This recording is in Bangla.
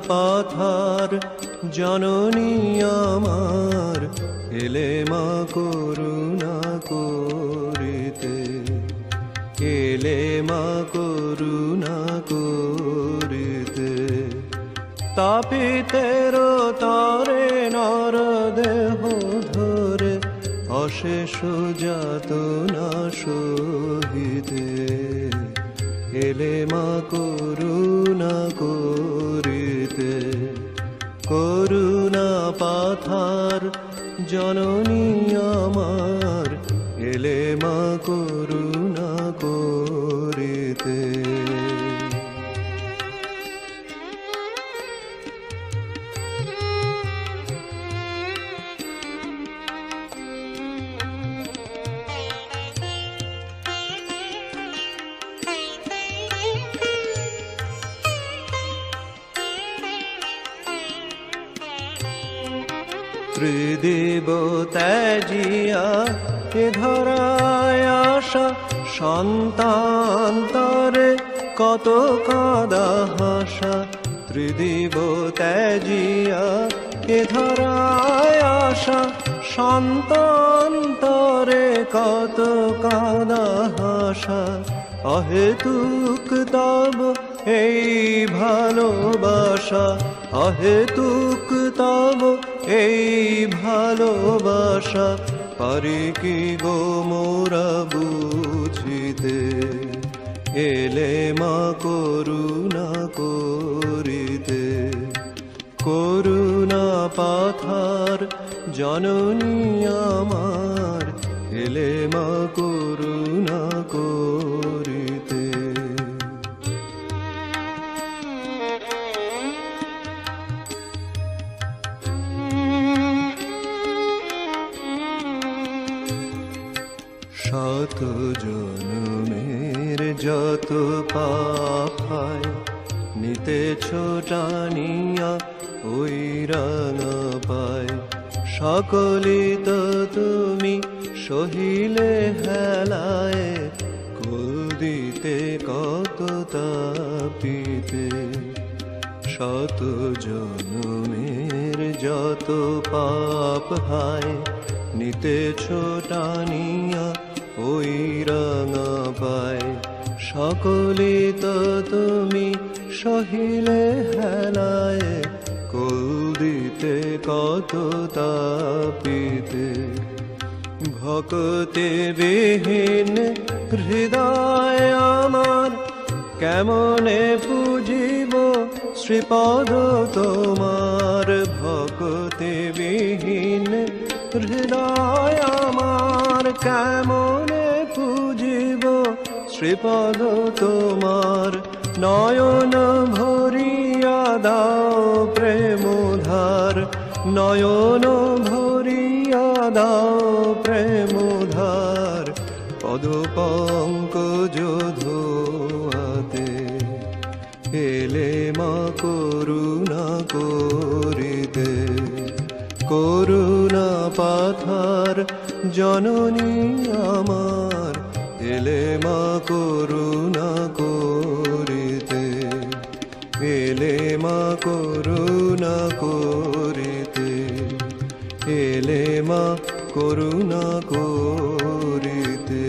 পাথার জননী আমার, এলে মা করুণা করিতে, এলে মা করুণা করিতে। তাপিতের তরে নর দেহ ধরে, অশেষ যাতনা সহিতে, এলে মা করুণা করিতে। করুণা পাথার জননী আমার, এলে মা করুণা করিতে। ত্রিদিব ত্যাজিয়া এ ধরায় আসা, সন্তান্তরে কত কাঁদা হাসা। ত্রিদিব ত্যাজিয়া এ ধরায় আসা, সন্তান্তরে কত কাঁদা হাসা। অহেতুক তব এই ভালোবাসা, অহেতুক তব এই ভালোবাসা। পারি কি গো মোরা বুঝিতে, এলে মা করুণা করিতে। করুণা পাথার জননী আমার, এলে মা করুণা করিতে। শত জনমের যত পাপ হয়, নিতেছ টানিয়া ওই রাঙা পায়। সকলি তো তুমি সহিলে হেলায়, কুল দিতে কত তাপিতে। শত জনমের যত পাপ হয়, নিতেছ টানিয়া ওই রাঙা পায়। সকলে তো তুমি সহিলে হেলায়, কুল দিতে কত তাপিতে। ভক্তি বিহীন হৃদয় আমার, কেমনে পুজিব শ্রীপদ তোমার। ভক্তি বিহীন হৃদয় আমার, কেমনে পুজিব শ্রীপদ তোমার। নয়ন ভরিয়া দাও প্রেমধার, নয়ন ভরিয়া দাও প্রেমধার। পদ পঙ্কজ ধোয়াতে, এলে মা করুণা করিতে। করুণা পাথার জননী আমার, এলে মা করুণা করিতে, এলে মা করুণা করিতে, এলে মা করুণা করিতে।